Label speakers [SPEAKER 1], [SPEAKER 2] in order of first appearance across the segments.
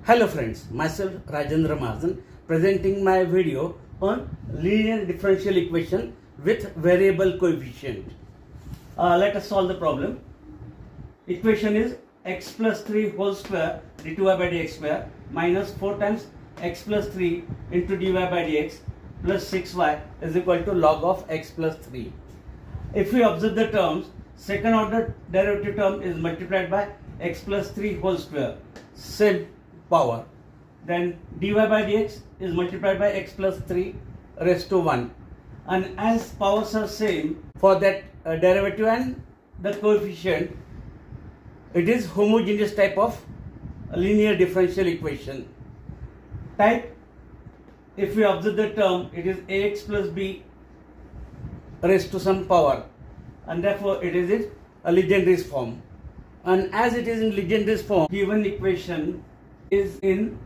[SPEAKER 1] Hello friends, myself Rajendra Mahajan presenting my video on linear differential equation with variable coefficient. Let us solve the problem. Equation is x plus 3 whole square d2y by dx square minus 4 times x plus 3 into dy by dx plus 6y is equal to log of x plus 3. If we observe the terms, second order derivative term is multiplied by x plus 3 whole square, same power. Then dy by dx is multiplied by x plus 3 raised to 1. And as powers are same for that derivative and the coefficient, it is homogeneous type of linear differential equation. Type, if we observe the term, it is ax plus b raised to some power, and therefore it is in a Legendre's form. And as it is in Legendre's form, given equation is in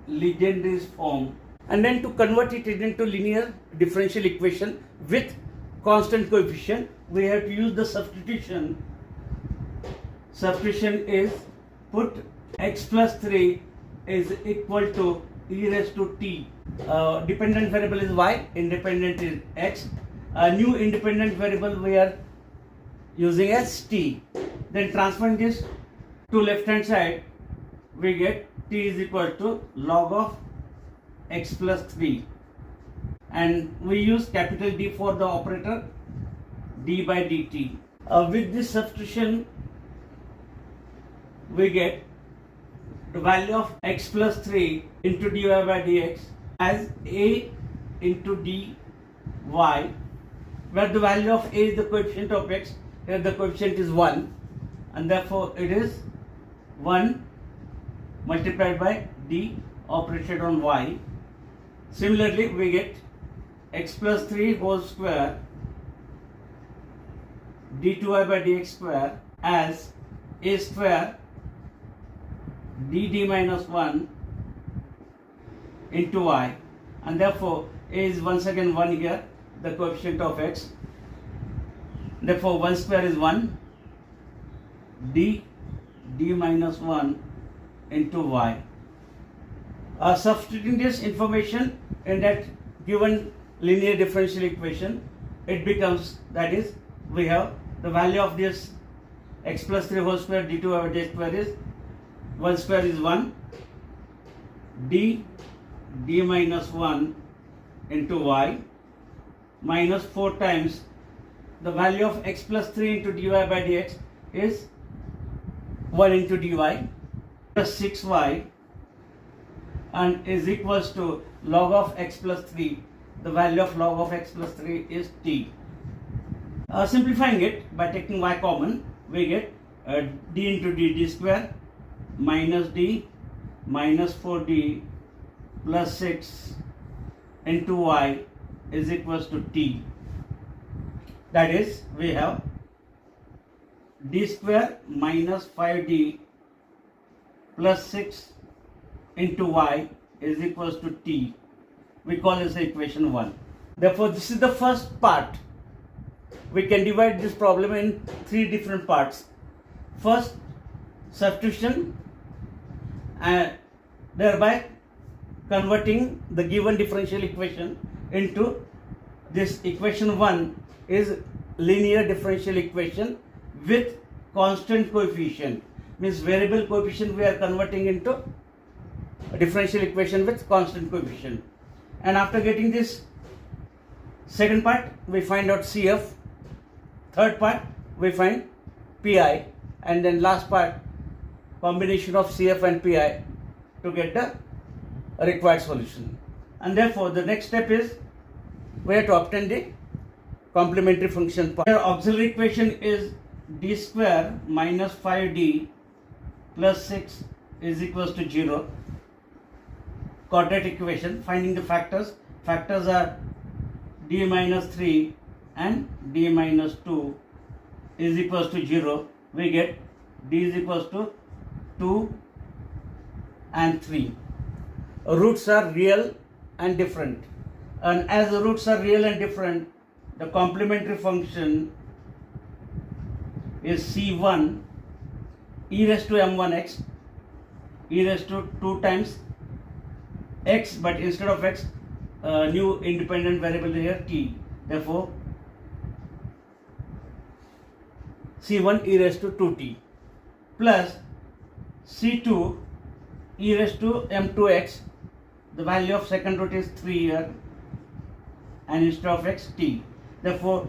[SPEAKER 1] Legendre's form, and then to convert it into linear differential equation with constant coefficient, we have to use the substitution. Substitution is put x plus 3 is equal to e raised to t. Dependent variable is y, independent is x. A new independent variable we are using as t. Then transferring this to left hand side, we get t is equal to log of x plus 3, and we use capital D for the operator d by dt. With this substitution, we get the value of x plus 3 into dy by dx as a into dy, where the value of a is the coefficient of x, here the coefficient is 1, and therefore it is 1 multiplied by d operated on y. Similarly, we get x plus 3 whole square d2y by dx square as a square dd minus 1 into y, and therefore a is once again 1 here, the coefficient of x. Therefore 1 square is 1, d minus 1 into y. Substituting this information in that given linear differential equation, it becomes, that is, we have the value of this x plus 3 whole square d2 over d square is 1 square is 1, d minus 1 into y minus 4 times the value of x plus 3 into dy by dx is 1 into dy plus 6y, and is equals to log of x plus 3. The value of log of x plus 3 is t. Simplifying it by taking y common, we get d into d square minus d minus 4d plus 6 into y is equals to t. That is, we have d square minus 5d plus 6 into y is equals to t. We call this equation 1. Therefore, this is the first part. We can divide this problem in 3 different parts. First, substitution, and thereby converting the given differential equation into this equation 1 is linear differential equation with constant coefficient, means variable coefficient we are converting into a differential equation with constant coefficient. And after getting this second part, we find out CF, third part we find PI, and then last part combination of CF and PI to get the required solution. And therefore the next step is we have to obtain the complementary function part. Here auxiliary equation is d square minus 5d plus 6 is equals to 0. Quadratic equation, finding the factors. Factors are d minus 3 and d minus 2 is equals to 0. We get d is equals to 2 and 3. Roots are real and different, and as the roots are real and different, the complementary function is c1 e raised to m1x e raised to 2 times x, but instead of x, new independent variable here t. Therefore, c1 e raised to 2t plus c2 e raised to m2x. The value of second root is 3 here, and instead of x, t. Therefore,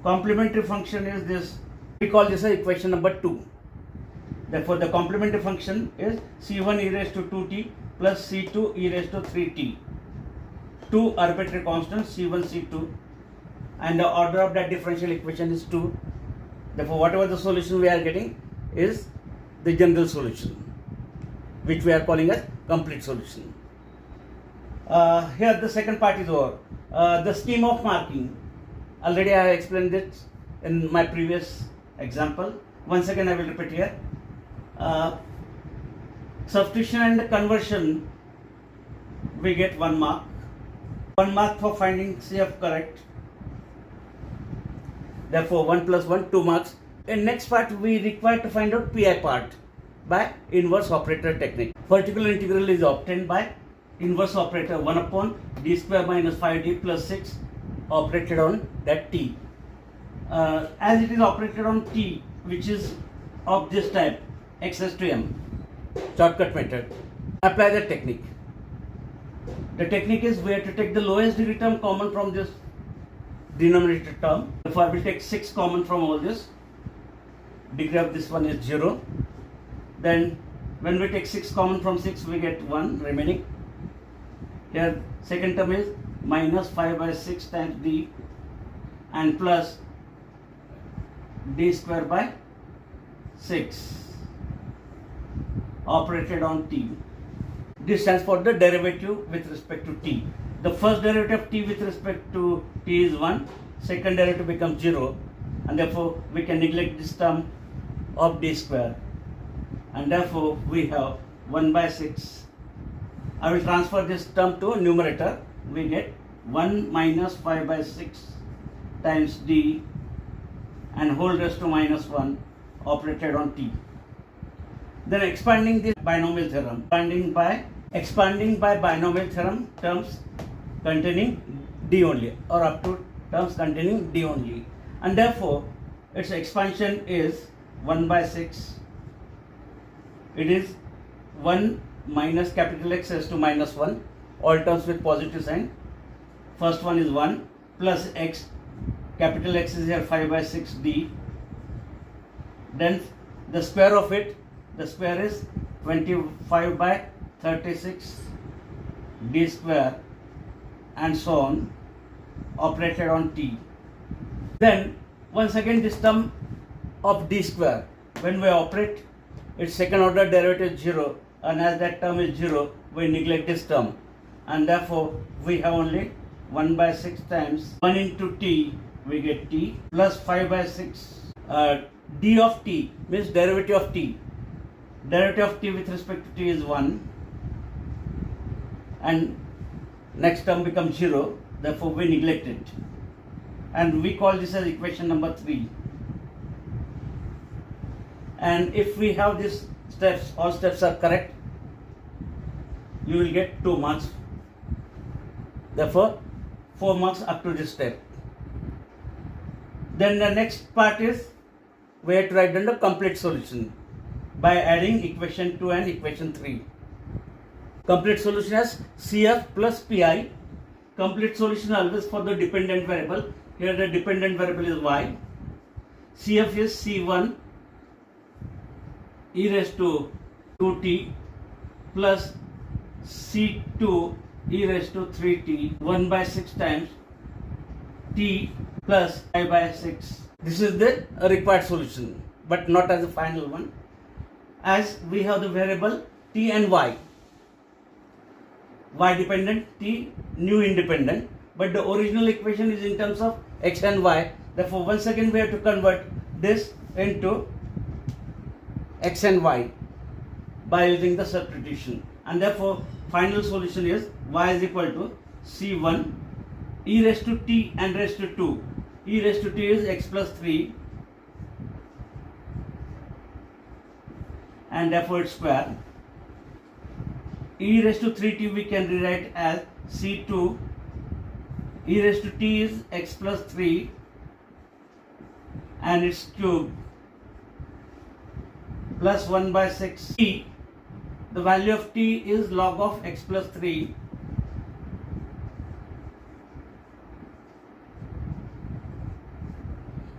[SPEAKER 1] complementary function is this. We call this equation number 2. Therefore, the complementary function is c1 e raised to 2t plus c2 e raised to 3t. Two arbitrary constants c1, c2, and the order of that differential equation is 2. Therefore, whatever the solution we are getting is the general solution, which we are calling as complete solution. Here the second part is over. The scheme of marking. Already I have explained it in my previous example. Once again I will repeat here. Substitution and conversion, we get 1 mark. 1 mark for finding CF correct. Therefore 1 plus 1, 2 marks. In next part we require to find out PI part by inverse operator technique. Particular integral is obtained by inverse operator 1 upon d square minus 5d plus 6 operated on that t. As it is operated on t, which is of this type, x to m, shortcut method, apply the technique. The technique is we have to take the lowest degree term common from this denominator term. Therefore, I will take 6 common from all this. Degree of this one is 0. Then when we take 6 common from 6, we get 1 remaining. Here second term is minus 5 by 6 times d and plus d square by 6 operated on t. This stands for the derivative with respect to t. The first derivative of t with respect to t is 1, second derivative becomes 0, and therefore we can neglect this term of d square, and therefore we have 1 by 6. I will transfer this term to numerator. We get 1 minus 5 by 6 times d and whole raised to minus 1 operated on t. Then expanding this binomial theorem, expanding by binomial theorem terms containing d only, or up to terms containing d only, and therefore its expansion is 1 by 6. It is 1 minus capital X raised to minus 1, all terms with positive sign. First one is 1 plus x, capital X is here 5 by 6 d. Then the square of it, the square is 25 by 36 d square, and so on, operated on t. Then once again this term of d square, when we operate its second order derivative is 0, and as that term is 0, we neglect this term, and therefore we have only 1 by 6 times 1 into t, we get t plus 5 by 6 d of t means derivative of t. Derivative of t with respect to t is 1, and next term becomes 0, therefore we neglect it, and we call this as equation number 3. And if we have these steps, all steps are correct, you will get 2 marks. Therefore 4 marks up to this step. Then the next part is we have to write down the complete solution by adding equation 2 and equation 3. Complete solution has CF plus PI. Complete solution always for the dependent variable. Here the dependent variable is y. CF is C1 e raised to 2t plus C2 e raised to 3t 1 by 6 times t plus I by 6. This is the required solution, but not as the final one, as we have the variable t and y. Y dependent, t new independent, but the original equation is in terms of x and y. Therefore once again we have to convert this into x and y by using the substitution, and therefore final solution is y is equal to c1 e raised to t and raised to 2. E raised to t is x plus 3, and therefore it's square, e raised to 3t we can rewrite as c2 e raised to t is x plus 3 and its cube plus 1 by 6 t. The value of t is log of x plus 3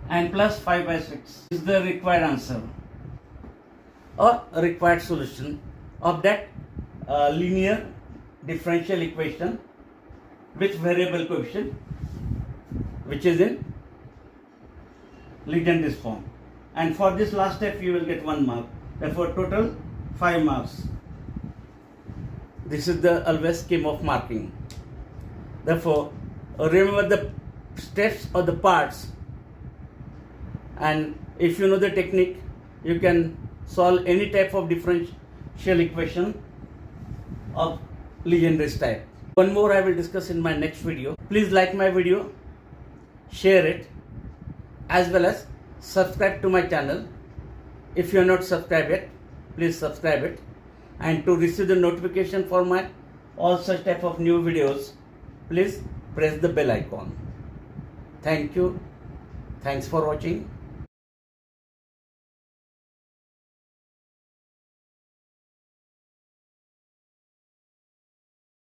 [SPEAKER 1] and plus 5 by 6 is the required answer or required solution of that linear differential equation with variable coefficient, which is in Legendre's form. And for this last step you will get 1 mark. Therefore total 5 marks. This is the always scheme of marking. Therefore remember the steps or the parts, and if you know the technique you can solve any type of differential equation of Legendre's type. One more I will discuss in my next video. Please like my video, share it, as well as subscribe to my channel. If you are not subscribed yet, please subscribe it, and to receive the notification for my all such type of new videos, please press the bell icon. Thank you. Thanks for watching.